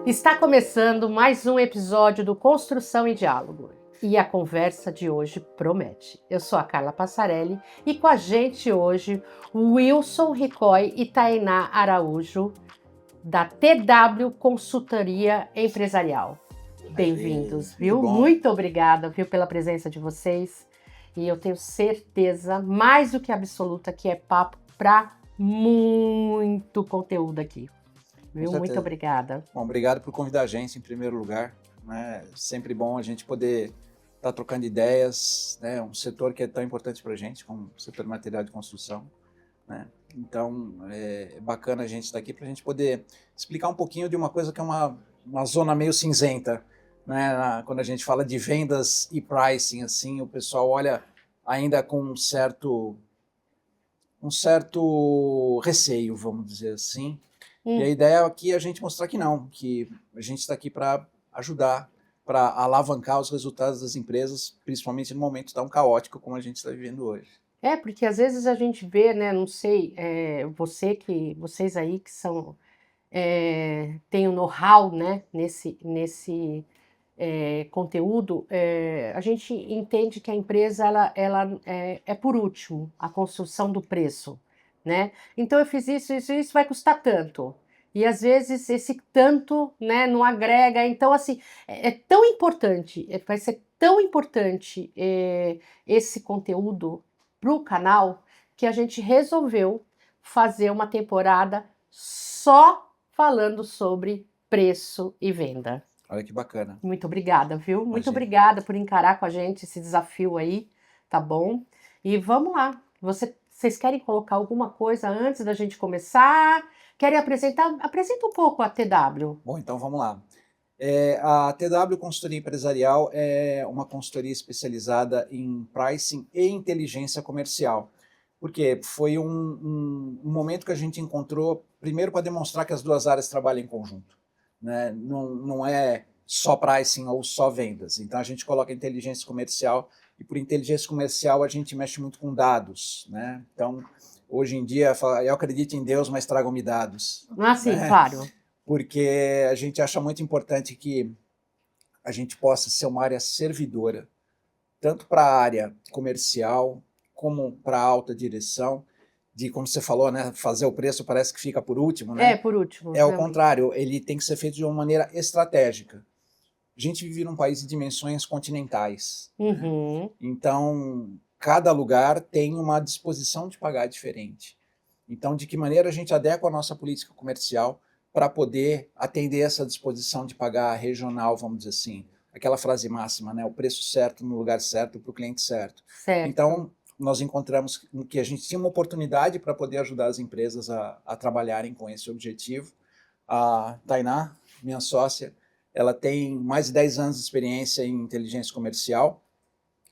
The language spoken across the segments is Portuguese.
Está começando mais um episódio do Construção e Diálogo. E a conversa de hoje promete. Eu sou a Carla Passarelli e com a gente hoje Wilson Ricoy e Tainá Araújo, da TW Consultoria Empresarial. Bem-vindos, viu? Muito obrigada, viu, pela presença de vocês. E eu tenho certeza, mais do que absoluta, que é papo para muito conteúdo aqui. Viu? Muito obrigada. Bom, obrigado por convidar a gente em primeiro lugar. Né? Sempre bom a gente poder estar trocando ideias, né? Um setor que é tão importante para a gente, como o setor de material de construção. Né? Então, é bacana a gente estar aqui para a gente poder explicar um pouquinho de uma coisa que é uma zona meio cinzenta. Né? Quando a gente fala de vendas e pricing, assim, o pessoal olha ainda com um certo receio, vamos dizer assim. E a ideia aqui é a gente mostrar que não, que a gente está aqui para ajudar, para alavancar os resultados das empresas, principalmente no momento tão caótico como a gente está vivendo hoje. É, porque às vezes a gente vê, né, não sei, vocês aí que são, têm o know-how, né, nesse conteúdo, a gente entende que a empresa, ela é por último, a construção do preço, né? Então eu fiz isso vai custar tanto. E às vezes esse tanto, né, não agrega. Então, assim, é tão importante, vai ser tão importante esse conteúdo para o canal que a gente resolveu fazer uma temporada só falando sobre preço e venda. Olha que bacana. Muito obrigada, viu? Muito obrigada por encarar com a gente esse desafio aí, tá bom? E vamos lá. Vocês querem colocar alguma coisa antes da gente começar? Querem apresentar? Apresenta um pouco a TW. Bom, então vamos lá. A TW Consultoria Empresarial é uma consultoria especializada em pricing e inteligência comercial. Porque foi um momento que a gente encontrou, primeiro, para demonstrar que as duas áreas trabalham em conjunto. Né? Não é só pricing ou só vendas. Então a gente coloca inteligência comercial, e por inteligência comercial a gente mexe muito com dados. Né? Então, hoje em dia, eu acredito em Deus, mas tragam-me dados. Ah, sim, né? claro. Porque a gente acha muito importante que a gente possa ser uma área servidora, tanto para a área comercial, como para a alta direção, de, como você falou, né, fazer o preço parece que fica por último, né? Por último. É o contrário, ele tem que ser feito de uma maneira estratégica. A gente vive num país de dimensões continentais. Uhum. Né? Então, cada lugar tem uma disposição de pagar diferente. Então, de que maneira a gente adequa a nossa política comercial para poder atender essa disposição de pagar regional, vamos dizer assim. Aquela frase máxima, né? O preço certo no lugar certo para o cliente certo. Certo. Então, nós encontramos que a gente tinha uma oportunidade para poder ajudar as empresas a trabalharem com esse objetivo. A Tainá, minha sócia, ela tem mais de 10 anos de experiência em inteligência comercial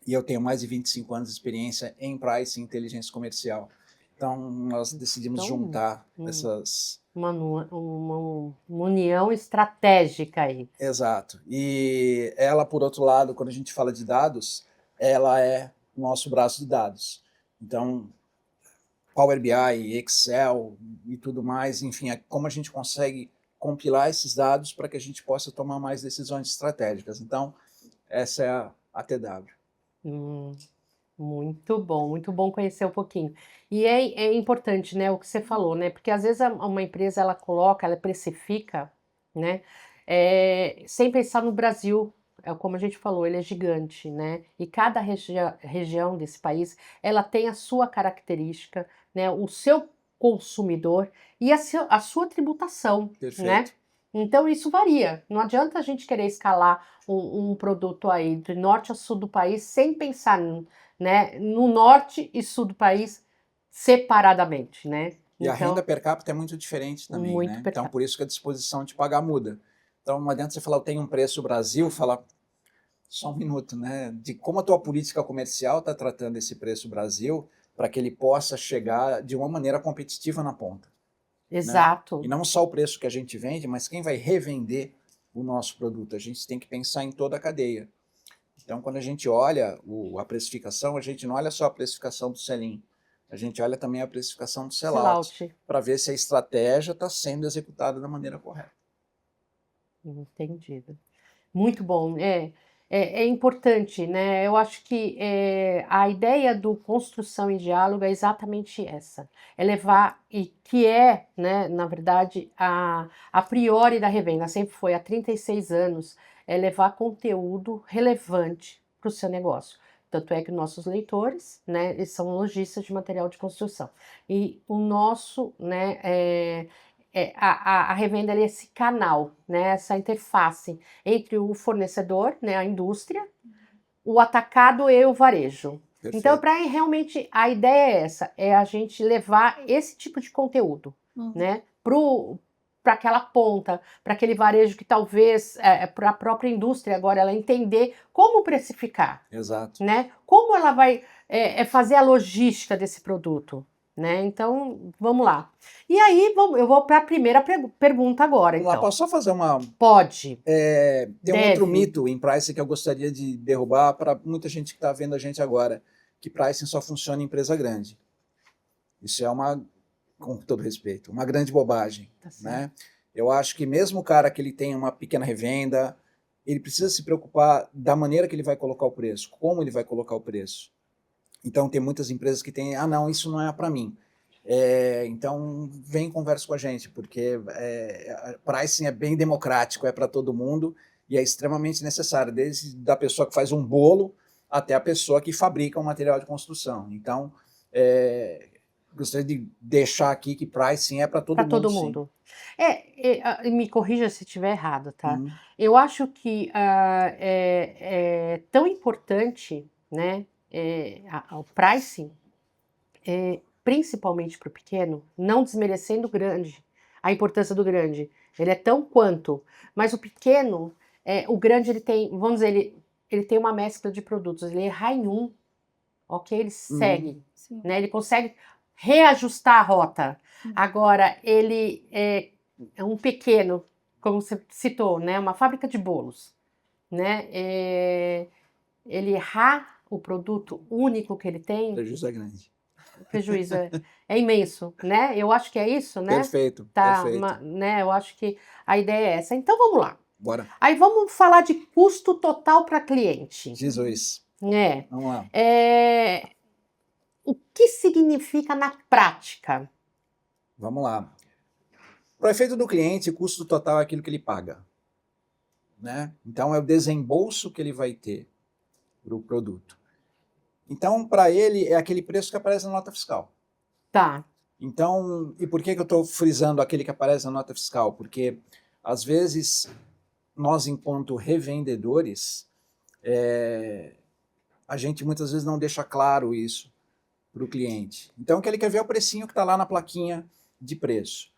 e eu tenho mais de 25 anos de experiência em pricing e inteligência comercial. Então, nós decidimos juntar essas... Uma união estratégica aí. Exato. E ela, por outro lado, quando a gente fala de dados, ela é o nosso braço de dados. Então, Power BI, Excel e tudo mais, enfim, é como a gente consegue compilar esses dados para que a gente possa tomar mais decisões estratégicas. Então, essa é a TW. Muito bom conhecer um pouquinho. E é importante, né, o que você falou, né, porque às vezes uma empresa, ela precifica, né, sem pensar no Brasil, como a gente falou, ele é gigante, né, e cada região desse país, ela tem a sua característica, né, o seu consumidor e a sua tributação, Perfeito. né? Então isso varia, não adianta a gente querer escalar um produto aí de norte a sul do país sem pensar né, no norte e sul do país separadamente, né? E a renda per capita é muito diferente também, né? Então, por isso que a disposição de pagar muda. Então, não adianta você falar, eu tenho um preço Brasil, falar, só um minuto, né? De como a tua política comercial está tratando esse preço Brasil para que ele possa chegar de uma maneira competitiva na ponta. Exato. Né? E não só o preço que a gente vende, mas quem vai revender o nosso produto. A gente tem que pensar em toda a cadeia. Então, quando a gente olha a precificação, a gente não olha só a precificação do sell-in, a gente olha também a precificação do sell-out, para ver se a estratégia está sendo executada da maneira correta. Entendido. Muito bom. É importante, né? Eu acho que a ideia do construção em diálogo é exatamente essa. É levar, e que é, né, na verdade, a priori da revenda, sempre foi há 36 anos, é levar conteúdo relevante para o seu negócio. Tanto é que nossos leitores, né, eles são lojistas de material de construção. E o nosso, né, a revenda é esse canal, né, essa interface entre o fornecedor, né, a indústria, o atacado e o varejo. Então, Perfeito. para realmente, a ideia é essa, é a gente levar esse tipo de conteúdo, né, para aquela ponta, para aquele varejo que talvez, para a própria indústria agora, ela entender como precificar, Exato. né, como ela vai fazer a logística desse produto, né, então, vamos lá. E aí, eu vou para a primeira pergunta agora, Vamos lá, então. posso só fazer uma... Pode, tem um outro deve. mito em pricing que eu gostaria de derrubar para muita gente que está vendo a gente agora, que pricing só funciona em empresa grande. Isso é uma, com todo respeito, uma grande bobagem, Tá certo. né? Eu acho que mesmo o cara que ele tem uma pequena revenda, ele precisa se preocupar da maneira que ele vai colocar o preço, como ele vai colocar o preço. Então tem muitas empresas que têm, ah não, isso não é para mim. Então vem e conversa com a gente, porque pricing é bem democrático, é para todo mundo e é extremamente necessário, desde da pessoa que faz um bolo até a pessoa que fabrica um material de construção. Então, gostaria de deixar aqui que pricing é para todo Para mundo, todo sim. mundo. Me corrija se estiver errado, tá? Uhum. Eu acho que é tão importante, né, o pricing, principalmente para o pequeno, não desmerecendo o grande, a importância do grande. Ele é tão quanto, mas o pequeno, o grande ele tem, vamos dizer, ele tem uma mescla de produtos, ele errar em um, ok? Ele segue, Sim. né? Ele consegue reajustar a rota. Agora, ele é um pequeno, como você citou, né? Uma fábrica de bolos, né? Ele errar o produto único que ele O tem, prejuízo é grande. o prejuízo é imenso, né? Eu acho que é isso, né? Perfeito, Tá, perfeito. né? Eu acho que a ideia é essa. Então, vamos lá. Bora. Aí vamos falar de custo total para cliente. Jesus. É. Vamos lá. O que significa na prática? Vamos lá. Para o efeito do cliente, custo total é aquilo que ele paga, né? Então, é o desembolso que ele vai ter para o produto. Então, para ele, é aquele preço que aparece na nota fiscal. Tá. Então, e por que eu estou frisando aquele que aparece na nota fiscal? Porque, às vezes, nós, enquanto revendedores, a gente muitas vezes não deixa claro isso para o cliente. Então, o que ele quer ver é o precinho que está lá na plaquinha de preço.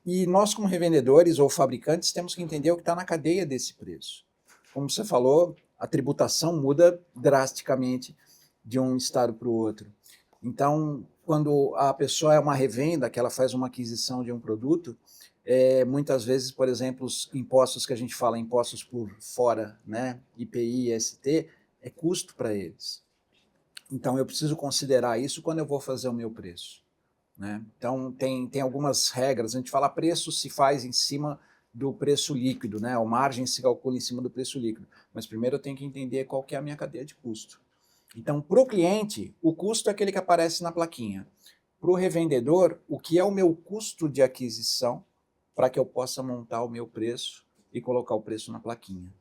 E nós, como revendedores ou fabricantes, temos que entender o que está na cadeia desse preço. Como você falou, a tributação muda drasticamente de um estado para o outro. Então, quando a pessoa é uma revenda, que ela faz uma aquisição de um produto, muitas vezes, por exemplo, os impostos que a gente fala, impostos por fora, né, IPI, ST, é custo para eles. Então, eu preciso considerar isso quando eu vou fazer o meu preço, né? Então, tem algumas regras. A gente fala preço se faz em cima do preço líquido, né? A margem se calcula em cima do preço líquido. Mas primeiro eu tenho que entender qual que é a minha cadeia de custo. Então, para o cliente, o custo é aquele que aparece na plaquinha. Para o revendedor, o que é o meu custo de aquisição para que eu possa montar o meu preço e colocar o preço na plaquinha.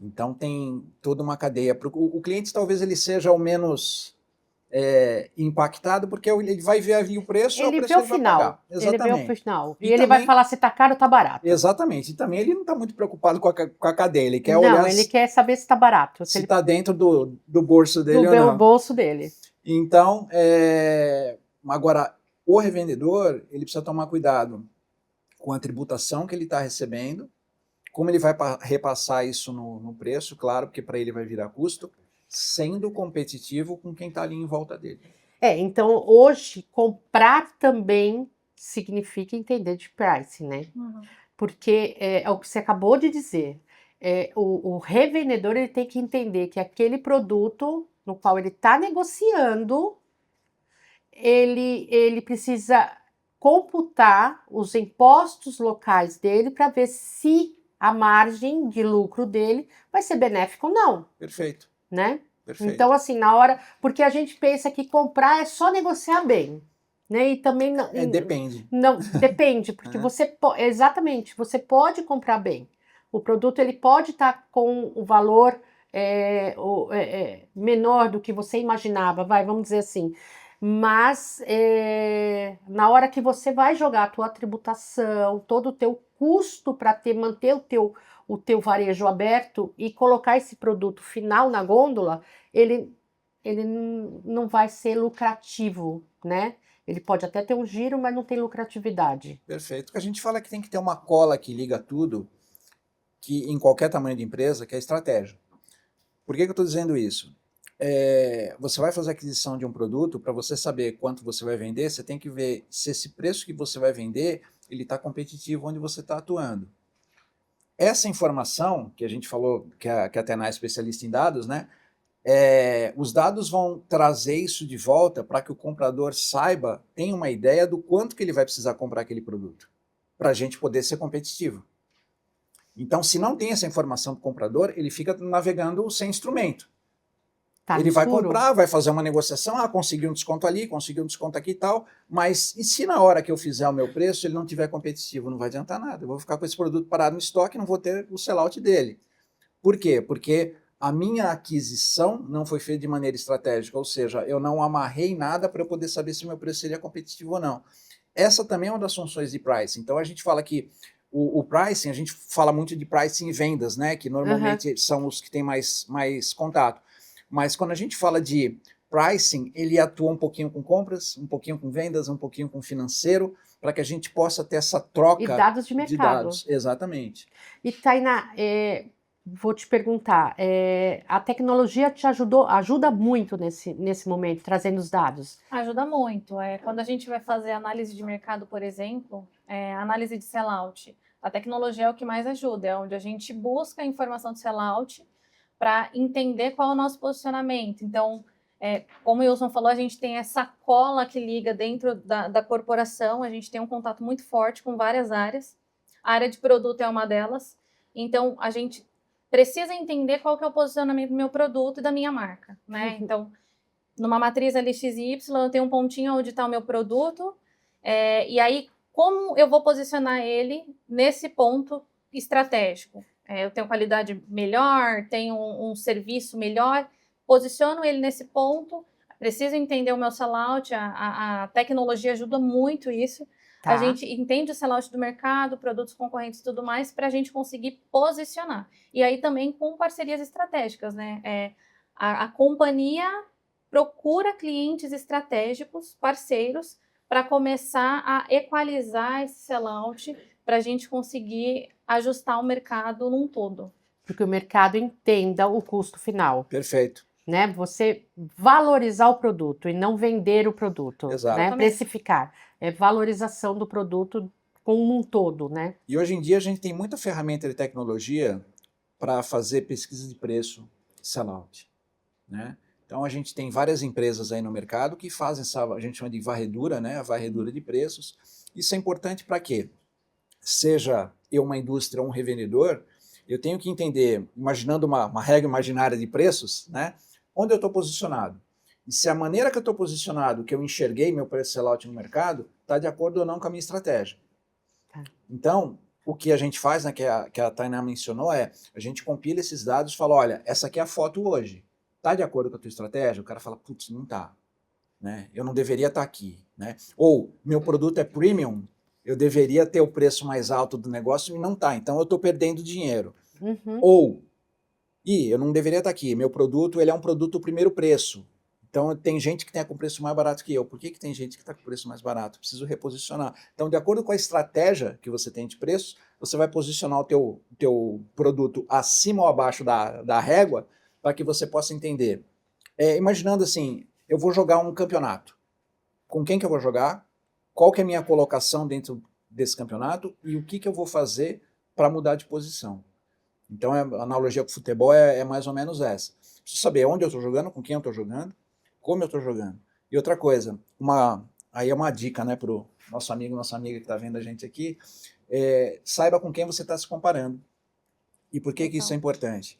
Então, tem toda uma cadeia. O cliente talvez ele seja o menos impactado, porque ele vai ver ali o preço, é o Ele preço vê que o ele vai final. pagar. Ele vê o Exatamente. final. E E ele vai também, falar se tá caro ou tá barato. exatamente. E também ele não está muito preocupado com a cadeia, ele quer Não, olhar ele quer saber se tá barato. Se se ele, está dentro do bolso dele ou não. bolso dele. Então, agora, o revendedor, ele precisa tomar cuidado com a tributação que ele está recebendo, como ele vai repassar isso no preço, claro, porque para ele vai virar custo, sendo competitivo com quem está ali em volta dele. Então hoje comprar também significa entender de price, né? Porque é o que você acabou de dizer. O revendedor ele tem que entender que aquele produto no qual ele está negociando, ele precisa computar os impostos locais dele para ver se a margem de lucro dele vai ser benéfica ou não, Perfeito, né? perfeito. Então, assim, na hora... Porque a gente pensa que comprar é só negociar bem, né? E também não... Depende. Não, depende, porque exatamente, você pode comprar bem. O produto, ele pode estar com o valor menor do que você imaginava, vamos dizer assim. Mas na hora que você vai jogar a tua tributação, todo o teu custo para manter o teu varejo aberto e colocar esse produto final na gôndola, ele não vai ser lucrativo, né? Ele pode até ter um giro, mas não tem lucratividade. Perfeito. O que a gente fala é que tem que ter uma cola que liga tudo, que em qualquer tamanho de empresa, que é a estratégia. Por que eu estou dizendo isso? Você vai fazer aquisição de um produto, para você saber quanto você vai vender, você tem que ver se esse preço que você vai vender, ele está competitivo onde você está atuando. Essa informação, que a gente falou, que a Tainá é especialista em dados, né? Os dados vão trazer isso de volta para que o comprador saiba, tenha uma ideia do quanto que ele vai precisar comprar aquele produto, para a gente poder ser competitivo. Então, se não tem essa informação do comprador, ele fica navegando sem instrumento. Tá Ele vai escuro? comprar, vai fazer uma negociação, consegui um desconto ali, consegui um desconto aqui e tal, mas e se na hora que eu fizer o meu preço ele não tiver competitivo? Não vai adiantar nada, eu vou ficar com esse produto parado no estoque e não vou ter o sellout dele. Por quê? Porque a minha aquisição não foi feita de maneira estratégica, ou seja, eu não amarrei nada para eu poder saber se o meu preço seria competitivo ou não. Essa também é uma das funções de pricing. Então a gente fala que o pricing, a gente fala muito de pricing e vendas, né? Que normalmente são os que têm mais contato. Mas quando a gente fala de pricing, ele atua um pouquinho com compras, um pouquinho com vendas, um pouquinho com financeiro, para que a gente possa ter essa troca E dados de mercado. de dados. Exatamente. E Tainá, vou te perguntar, a tecnologia te ajuda muito nesse momento, trazendo os dados? Ajuda muito. Quando a gente vai fazer análise de mercado, por exemplo, análise de sellout, a tecnologia é o que mais ajuda, é onde a gente busca a informação de sellout para entender qual é o nosso posicionamento. Então, como o Wilson falou, a gente tem essa cola que liga dentro da corporação, a gente tem um contato muito forte com várias áreas. A área de produto é uma delas. Então, a gente precisa entender qual que é o posicionamento do meu produto e da minha marca, né? Então, numa matriz LXY, eu tenho um pontinho onde está o meu produto, e aí como eu vou posicionar ele nesse ponto estratégico? Eu tenho qualidade melhor, tenho um serviço melhor, posiciono ele nesse ponto, preciso entender o meu sellout, a tecnologia ajuda muito isso. Tá. A gente entende o sellout do mercado, produtos concorrentes e tudo mais, para a gente conseguir posicionar. E aí também com parcerias estratégicas, né? A companhia procura clientes estratégicos, parceiros, para começar a equalizar esse sellout, para a gente conseguir ajustar o mercado num todo. Porque o mercado entenda o custo final. Perfeito. Né? Você valorizar o produto e não vender o produto. Exato. Né? Precificar. É valorização do produto como um todo, né? E hoje em dia a gente tem muita ferramenta de tecnologia para fazer pesquisa de preço, sellout, né? Então a gente tem várias empresas aí no mercado que fazem essa, a gente chama de varredura, né? A varredura de preços. Isso é importante para quê? Seja eu uma indústria ou um revendedor, eu tenho que entender, imaginando uma regra imaginária de preços, né? Onde eu estou posicionado. E se a maneira que eu estou posicionado, que eu enxerguei meu preço sellout no mercado, está de acordo ou não com a minha estratégia. Então, o que a gente faz, né, que a Tainá mencionou, a gente compila esses dados e fala, olha, essa aqui é a foto hoje. Está de acordo com a tua estratégia? O cara fala, putz, não está. Né? Eu não deveria estar aqui. Né? Ou, meu produto é premium, eu deveria ter o preço mais alto do negócio e não está. Então, eu estou perdendo dinheiro. Ou, eu não deveria estar aqui. Meu produto ele é um produto primeiro preço. Então, tem gente que tem com preço mais barato que eu. Por que tem gente que está com preço mais barato? Preciso reposicionar. Então, de acordo com a estratégia que você tem de preço, você vai posicionar o teu produto acima ou abaixo da régua para que você possa entender. Imaginando assim, eu vou jogar um campeonato. Com quem que eu vou jogar? Qual que é a minha colocação dentro desse campeonato? E o que eu vou fazer para mudar de posição? Então, a analogia com o futebol é mais ou menos essa. Preciso saber onde eu estou jogando, com quem eu estou jogando, como eu estou jogando. E outra coisa, aí é uma dica, né, para o nosso amigo, nossa amiga que está vendo a gente aqui, saiba com quem você está se comparando. E por que isso é importante?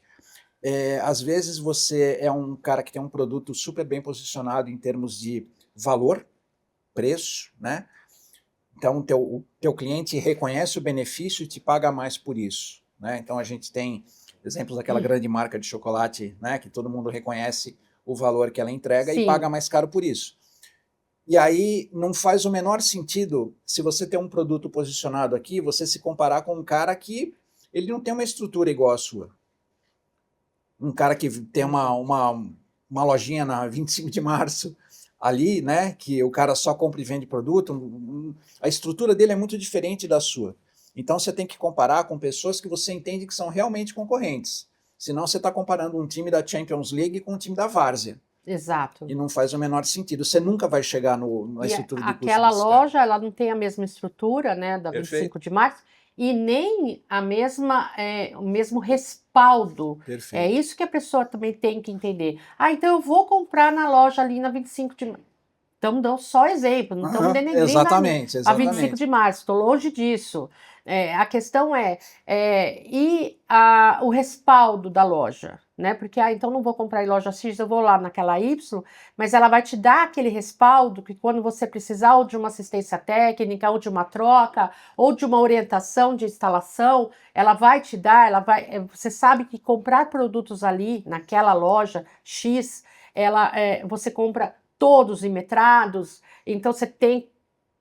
Às vezes você é um cara que tem um produto super bem posicionado em termos de valor, preço, né? Então o teu cliente reconhece o benefício e te paga mais por isso, né? Então a gente tem exemplos daquela grande marca de chocolate, né, que todo mundo reconhece o valor que ela entrega e Sim. paga mais caro por isso. E aí não faz o menor sentido, se você tem um produto posicionado aqui, você se comparar com um cara que ele não tem uma estrutura igual à sua. Um cara que tem uma lojinha na 25 de março ali, né, que o cara só compra e vende produto, a estrutura dele é muito diferente da sua. Então você tem que comparar com pessoas que você entende que são realmente concorrentes. Senão você está comparando um time da Champions League com um time da Várzea. Exato. E não faz o menor sentido. Você nunca vai chegar na estrutura de custo aquela desse cara. loja, ela não tem a mesma estrutura, né, da Perfeito. 25 de março, e nem o mesmo respaldo. Perfeito. É isso que a pessoa também tem que entender. Ah, então eu vou comprar na loja ali na 25 de março. Estamos dando só exemplo, não estamos denegrindo Exatamente, a exatamente. 25 de março, estou longe disso. A questão o respaldo da loja, né? Porque, então não vou comprar em loja X, eu vou lá naquela Y, mas ela vai te dar aquele respaldo que quando você precisar ou de uma assistência técnica, ou de uma troca, ou de uma orientação de instalação, ela vai te dar, você sabe que comprar produtos ali, naquela loja X, você compra todos imetrados, então você tem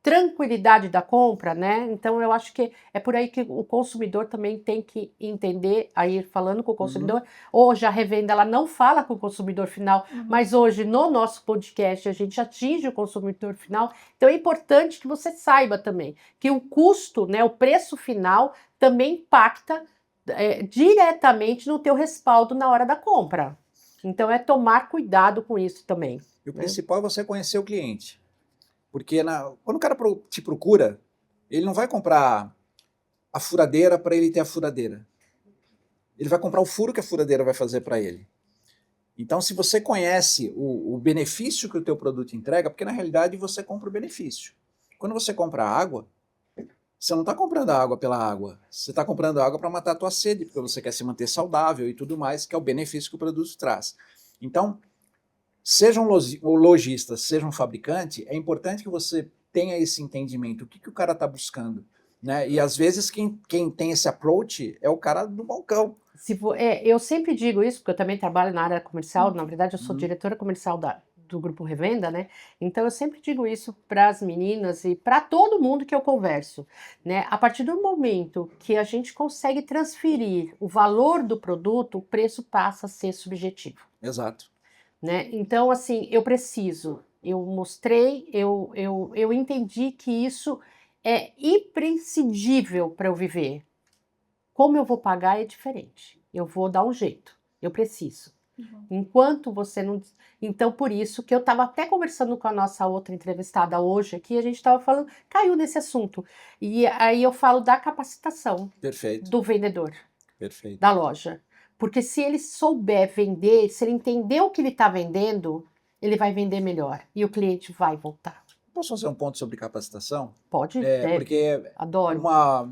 tranquilidade da compra, né? Então eu acho que é por aí que o consumidor também tem que entender, aí falando com o consumidor, hoje a revenda ela não fala com o consumidor final, mas hoje no nosso podcast a gente atinge o consumidor final, então é importante que você saiba também que o custo, né, o preço final também impacta diretamente no teu respaldo na hora da compra. Então é tomar cuidado com isso também. E o principal é você conhecer o cliente. Porque quando o cara te procura, ele não vai comprar a furadeira para ele ter a furadeira. Ele vai comprar o furo que a furadeira vai fazer para ele. Então, se você conhece o benefício que o teu produto entrega, porque na realidade você compra o benefício. Quando você compra água, você não está comprando a água pela água. Você está comprando água para matar a tua sede, porque você quer se manter saudável e tudo mais, que é o benefício que o produto traz. Então, seja um lojista, seja um fabricante, é importante que você tenha esse entendimento. O que o cara está buscando? Né? E às vezes quem tem esse approach é o cara do balcão. Eu sempre digo isso, porque eu também trabalho na área comercial, na verdade eu sou diretora comercial do Grupo Revenda, né? Então eu sempre digo isso para as meninas e para todo mundo que eu converso, né? A partir do momento que a gente consegue transferir o valor do produto, o preço passa a ser subjetivo. Exato. Né? Então, assim, eu mostrei, eu entendi que isso é imprescindível para eu viver. Como eu vou pagar é diferente. Eu vou dar um jeito. Eu preciso. Enquanto você não... Então, por isso que eu estava até conversando com a nossa outra entrevistada hoje aqui, a gente estava falando, caiu nesse assunto. E aí eu falo da capacitação. Perfeito. Do vendedor. Perfeito. Da loja. Porque se ele souber vender, se ele entender o que ele está vendendo, ele vai vender melhor. E o cliente vai voltar. Posso fazer um ponto sobre capacitação? Pode, deve. Porque Adoro. Uma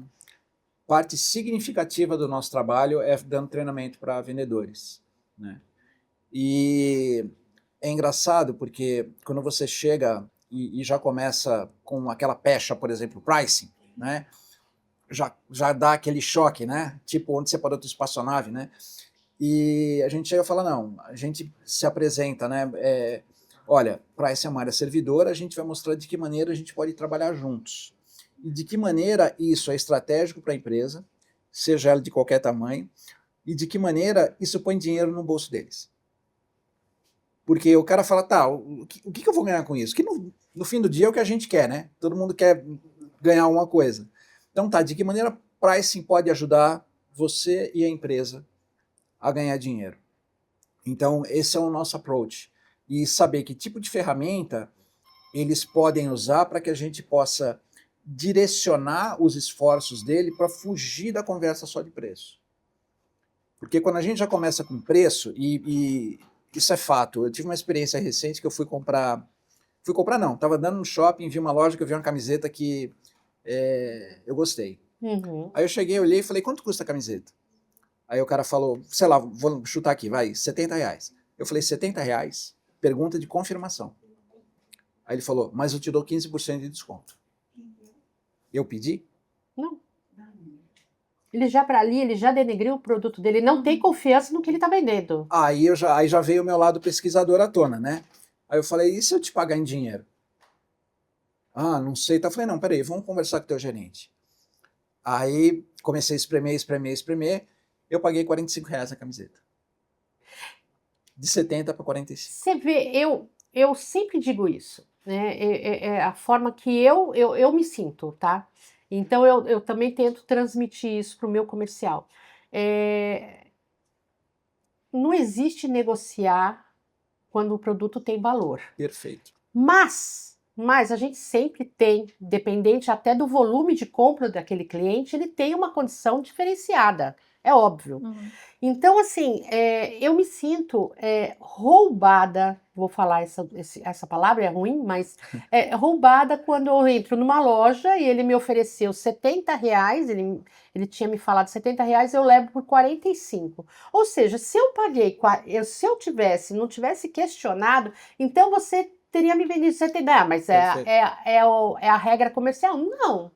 parte significativa do nosso trabalho é dando treinamento para vendedores, né? E é engraçado porque quando você chega e já começa com aquela pecha, por exemplo, pricing, né? Já dá aquele choque, né? Tipo, onde você parou a tua espaçonave, né? E a gente chega e fala, não, a gente se apresenta, né? Olha, pricing é uma área servidora, a gente vai mostrar de que maneira a gente pode trabalhar juntos. E de que maneira isso é estratégico para a empresa, seja ela de qualquer tamanho, e de que maneira isso põe dinheiro no bolso deles. Porque o cara fala, tá, o que eu vou ganhar com isso? Que no fim do dia é o que a gente quer, né? Todo mundo quer ganhar alguma coisa. Então tá, de que maneira pricing pode ajudar você e a empresa a ganhar dinheiro? Então esse é o nosso approach. E saber que tipo de ferramenta eles podem usar para que a gente possa direcionar os esforços dele para fugir da conversa só de preço. Porque quando a gente já começa com preço, e isso é fato, eu tive uma experiência recente que eu fui comprar não, estava andando no shopping, vi uma loja que eu vi uma camiseta que eu gostei. Aí eu cheguei, olhei e falei, quanto custa a camiseta? Aí o cara falou, sei lá, vou chutar aqui, vai, R$ 70. Eu falei, R$ 70? Pergunta de confirmação. Aí ele falou, mas eu te dou 15% de desconto. Eu pedi? Não. Ele já para ali, ele já denegriu o produto dele, não tem confiança no que ele está vendendo. Aí já veio o meu lado pesquisador à tona, né? Aí eu falei, e se eu te pagar em dinheiro? Ah, não sei. Então eu falei, não, peraí, vamos conversar com o teu gerente. Aí comecei a espremer. Eu paguei R$ 45 na camiseta. De 70 para 45. Você vê, eu sempre digo isso, né? É a forma que eu me sinto, tá? Então eu também tento transmitir isso para o meu comercial. Não existe negociar quando o produto tem valor. Perfeito. Mas a gente sempre tem, dependente até do volume de compra daquele cliente, ele tem uma condição diferenciada, é óbvio. Uhum. Então, assim, eu me sinto roubada, vou falar essa palavra, é ruim, mas roubada quando eu entro numa loja e ele me ofereceu R$ 70, ele tinha me falado R$ 70, eu levo por 45. Ou seja, se eu paguei, se eu não tivesse questionado, então você teria me vendido 70, mas Perfeito. é a regra comercial? Não.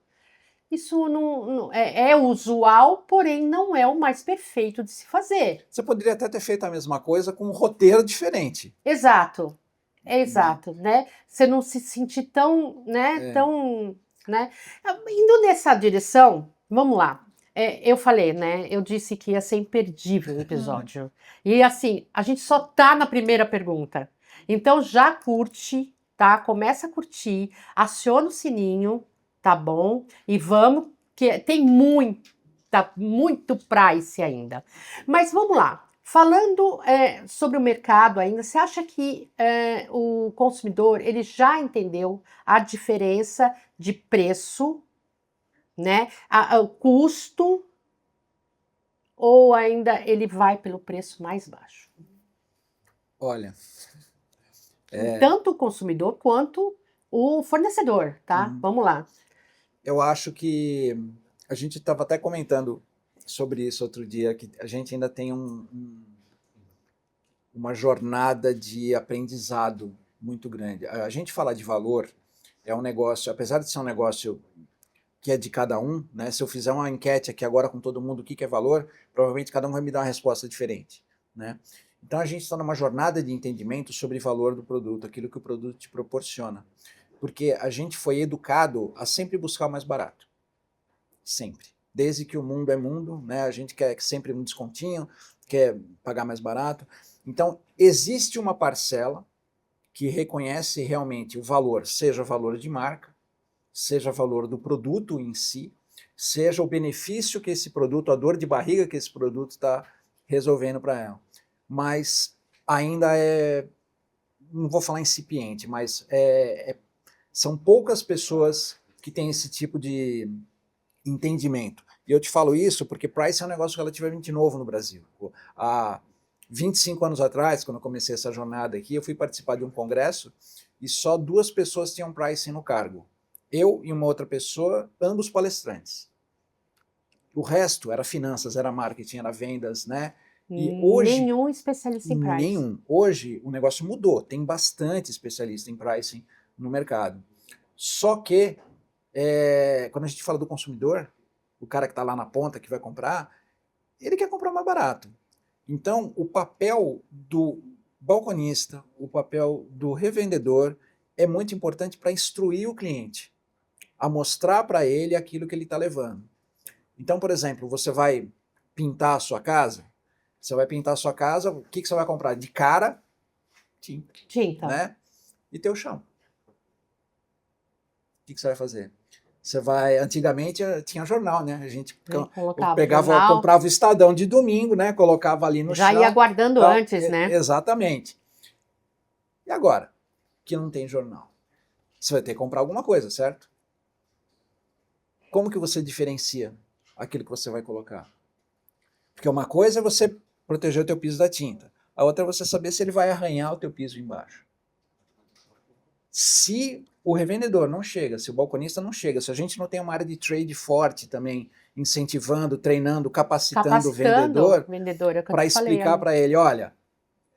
Isso não é usual, porém não é o mais perfeito de se fazer. Você poderia até ter feito a mesma coisa com um roteiro diferente. Exato, exato, né? Você não se sentir tão, né, né? Indo nessa direção, vamos lá. Eu falei, né? Eu disse que ia ser imperdível o episódio. E assim, a gente só tá na primeira pergunta. Então já curte, tá? Começa a curtir, aciona o sininho, tá bom? E vamos, que tem muito price ainda. Mas vamos lá. Falando sobre o mercado ainda, você acha que o consumidor ele já entendeu a diferença de preço, né? O custo, ou ainda ele vai pelo preço mais baixo? Olha, Tanto o consumidor quanto o fornecedor, tá? Vamos lá. eu acho que a gente estava até comentando sobre isso outro dia, que a gente ainda tem uma jornada de aprendizado muito grande. A gente falar de valor é um negócio, apesar de ser um negócio que é de cada um, né? Se eu fizer uma enquete aqui agora com todo mundo o que é valor, provavelmente cada um vai me dar uma resposta diferente, né? Então a gente está numa jornada de entendimento sobre o valor do produto, aquilo que o produto te proporciona. Porque a gente foi educado a sempre buscar o mais barato. Sempre. Desde que o mundo é mundo, né? A gente quer sempre um descontinho, quer pagar mais barato. Então, existe uma parcela que reconhece realmente o valor, seja o valor de marca, seja o valor do produto em si, seja o benefício que esse produto, a dor de barriga que esse produto está resolvendo para ela. Mas ainda não vou falar incipiente, mas são poucas pessoas que têm esse tipo de entendimento. E eu te falo isso porque price é um negócio relativamente novo no Brasil. Há 25 anos atrás, quando eu comecei essa jornada aqui, eu fui participar de um congresso e só 2 pessoas tinham pricing no cargo. Eu e uma outra pessoa, ambos palestrantes. O resto era finanças, era marketing, era vendas, né? E hoje, Nenhum especialista em price. nenhum. Hoje o negócio mudou, tem bastante especialista em pricing no mercado. Só que, quando a gente fala do consumidor, o cara que está lá na ponta, que vai comprar, ele quer comprar mais barato. Então, o papel do balconista, o papel do revendedor é muito importante para instruir o cliente, a mostrar para ele aquilo que ele está levando. Então, por exemplo, você vai pintar a sua casa, o que você vai comprar? De cara, tinta. Né? E teu chão. O que você vai fazer? Você vai, antigamente tinha jornal, né? A gente comprava o Estadão de domingo, né? Colocava ali no chão. Já ia guardando antes, né? Exatamente. E agora, que não tem jornal? Você vai ter que comprar alguma coisa, certo? Como que você diferencia aquilo que você vai colocar? Porque uma coisa é você proteger o teu piso da tinta. A outra é você saber se ele vai arranhar o teu piso embaixo. Se o revendedor não chega, se o balconista não chega, se a gente não tem uma área de trade forte também incentivando, treinando, capacitando o vendedor é o que eu para te falei, explicar né? para ele, olha,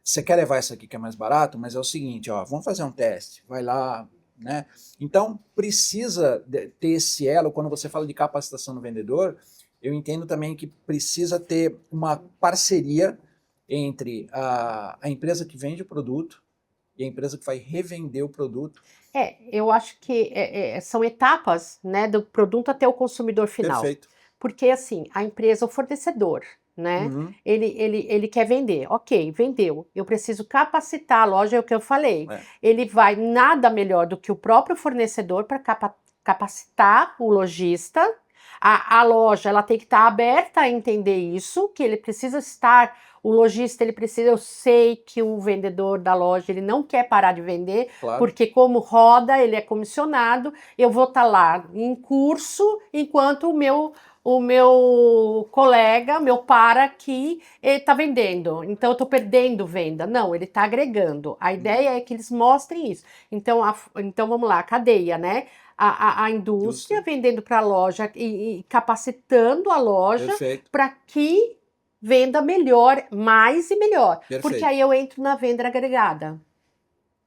você quer levar isso aqui que é mais barato, mas é o seguinte, ó, vamos fazer um teste, vai lá, né? Então, precisa ter esse elo, quando você fala de capacitação do vendedor, eu entendo também que precisa ter uma parceria entre a empresa que vende o produto e a empresa que vai revender o produto. Eu acho que são etapas, né, do produto até o consumidor final. Perfeito. Porque, assim, a empresa, o fornecedor, né, Uhum. ele quer vender. Ok, vendeu. Eu preciso capacitar a loja, é o que eu falei. É. Ele vai nada melhor do que o próprio fornecedor para capacitar o lojista. A loja, ela tem que estar aberta a entender isso, que ele precisa estar, o lojista, ele precisa, eu sei que o vendedor da loja, ele não quer parar de vender, Claro. porque como roda, ele é comissionado, eu vou estar lá em curso, enquanto o meu colega, meu para aqui, ele está vendendo, então eu estou perdendo venda. Não, ele está agregando. A ideia é que eles mostrem isso. Então, então vamos lá, a cadeia, né? A indústria vendendo para a loja e capacitando a loja para que venda melhor, mais e melhor. Perfeito. Porque aí eu entro na venda agregada.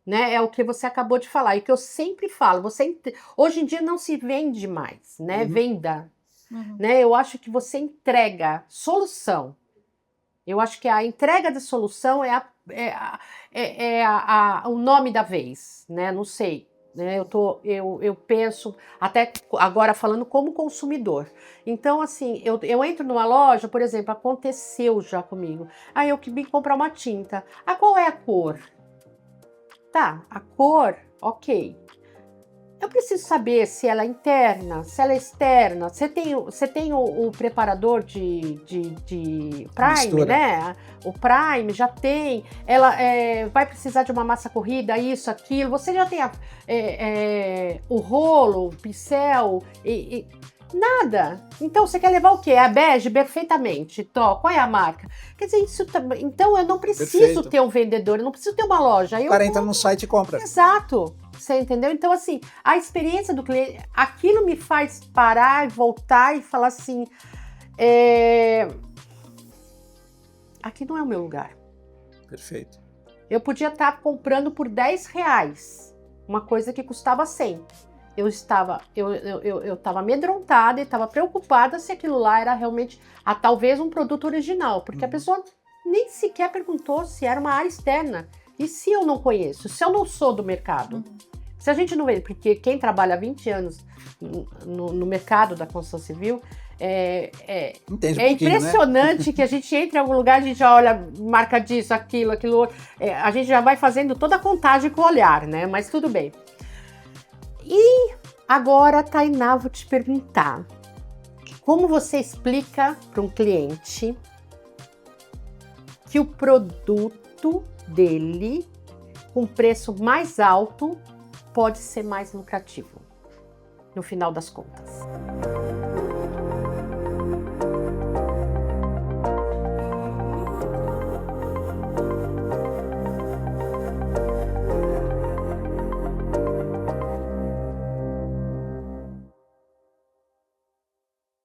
Né? É o que você acabou de falar. E que eu sempre falo, hoje em dia não se vende mais, né? Uhum. Venda. Uhum. Né? Eu acho que você entrega solução. Eu acho que a entrega de solução o nome da vez, né? Não sei. Né? Eu penso, até agora falando como consumidor. Então, assim, eu entro numa loja, por exemplo, aconteceu já comigo. Aí eu que vim comprar uma tinta. Ah, qual é a cor? Tá, a cor, ok. Eu preciso saber se ela é interna, se ela é externa. Você tem o preparador de Prime, mistura, né? O Prime já tem. Ela vai precisar de uma massa corrida, isso, aquilo. Você já tem o rolo, o pincel nada. Então você quer levar o quê? A bege? Perfeitamente. Qual é a marca? Quer dizer, então eu não preciso ter um vendedor, eu não preciso ter uma loja. O cara entra no site e compra. Exato. Você entendeu? Então, assim, a experiência do cliente, aquilo me faz parar e voltar e falar assim, aqui não é o meu lugar. Perfeito. Eu podia estar comprando por R$10 uma coisa que custava 100. Eu estava amedrontada e estava preocupada se aquilo lá era realmente, talvez um produto original, porque a pessoa nem sequer perguntou se era uma área externa. E se eu não conheço? Se eu não sou do mercado? Se a gente não vê, porque quem trabalha há 20 anos no mercado da construção civil, Entende é impressionante, né? Que a gente entra em algum lugar, a gente já olha marca disso, aquilo outro, a gente já vai fazendo toda a contagem com o olhar, né? Mas tudo bem. E agora, Tainá, vou te perguntar, como você explica para um cliente que o produto dele, com preço mais alto, pode ser mais lucrativo, no final das contas?